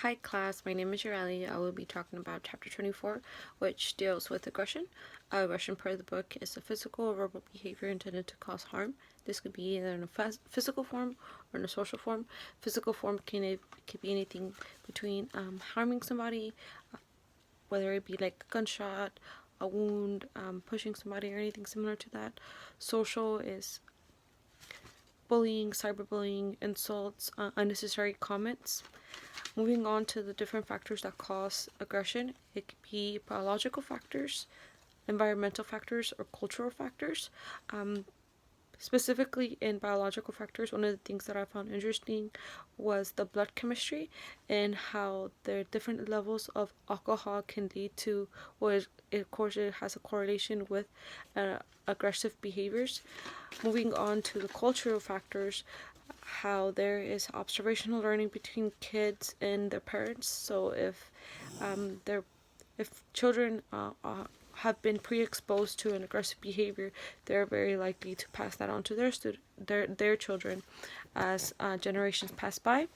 Hi class, my name is Yareli. I will be talking about chapter 24, which deals with aggression. Aggression per the book is a physical or verbal behavior intended to cause harm. This could be either in a physical form or in a social form. Physical form can be anything between harming somebody, whether it be like a gunshot, a wound, pushing somebody, or anything similar to that. Social is bullying, cyberbullying, insults, unnecessary comments. Moving on to the different factors that cause aggression, it could be biological factors, environmental factors, or cultural factors. Specifically in biological factors, one of the things that I found interesting was the blood chemistry and how the different levels of alcohol can lead to, well, of course, it has a correlation with aggressive behaviors. Moving on to the cultural factors, how there is observational learning between kids and their parents. So if children have been pre-exposed to an aggressive behavior, they're very likely to pass that on to their children as generations pass by.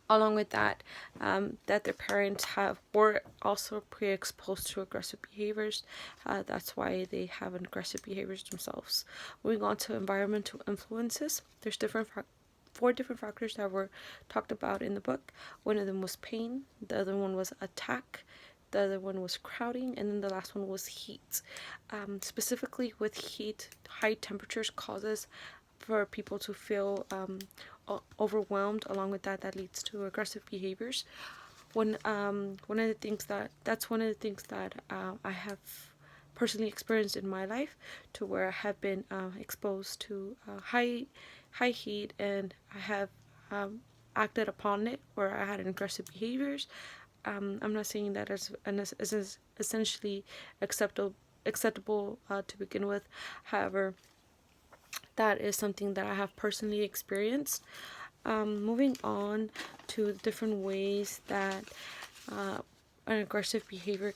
Along with that, that their parents were also pre-exposed to aggressive behaviors. That's why they have aggressive behaviors themselves. Moving on to environmental influences, there's four different factors that were talked about in the book. One of them was pain, the other one was attack, the other one was crowding, and then the last one was heat. Specifically with heat, high temperatures causes for people to feel overwhelmed. Along with that leads to aggressive behaviors. One of the things that I have personally experienced in my life, to where I have been exposed to high heat, and I have acted upon it, where I had aggressive behaviors. I'm not saying that as essentially acceptable to begin with. However, that is something that I have personally experienced. Moving on to the different ways that an aggressive behavior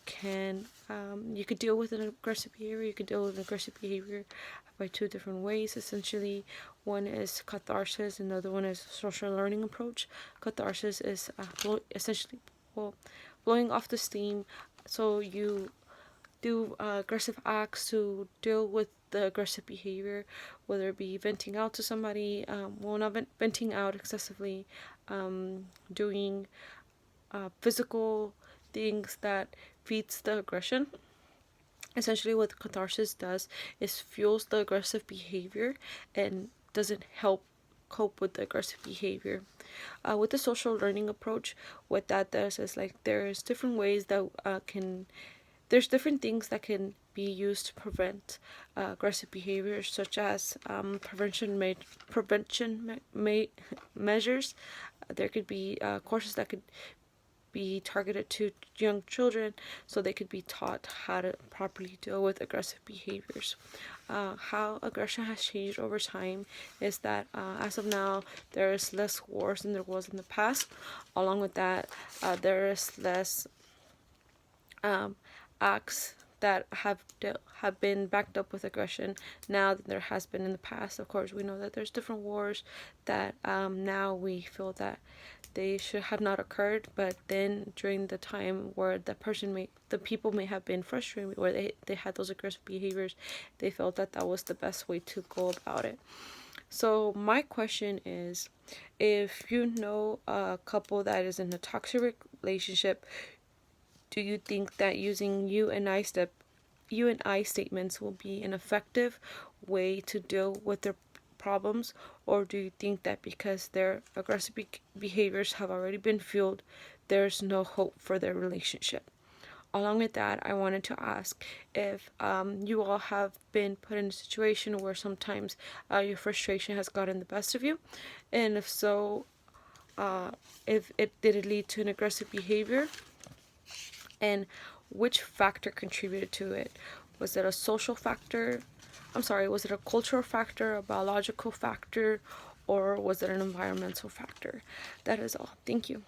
you could deal with an aggressive behavior. You could deal with an aggressive behavior by two different ways. Essentially, one is catharsis and the other one is social learning approach. Catharsis is blowing off the steam. So you do aggressive acts to deal with the aggressive behavior, whether it be venting out to somebody, not venting out excessively, doing physical things that feeds the aggression. Essentially, what catharsis does is fuels the aggressive behavior and doesn't help cope with the aggressive behavior. With the social learning approach, what that does is, like, there's different ways that there's different things that can be used to prevent aggressive behavior, such as prevention measures. There could be courses that could be targeted to young children, so they could be taught how to properly deal with aggressive behaviors. How aggression has changed over time is that as of now, there is less wars than there was in the past. Along with that, there is less acts that have been backed up with aggression now than there has been in the past. Of course, we know that there's different wars that now we feel that they should have not occurred, but then during the time where the people may have been frustrated, where they had those aggressive behaviors, they felt that that was the best way to go about it. So my question is, if you know a couple that is in a toxic relationship, do you think that using you and I statements will be an effective way to deal with their problems, or do you think that because their aggressive behaviors have already been fueled, there's no hope for their relationship? Along with that, I wanted to ask if you all have been put in a situation where sometimes your frustration has gotten the best of you, and if so, if it did it lead to an aggressive behavior, and which factor contributed to it? Was it a social factor? Was it a cultural factor, a biological factor, or was it an environmental factor? That is all. Thank you.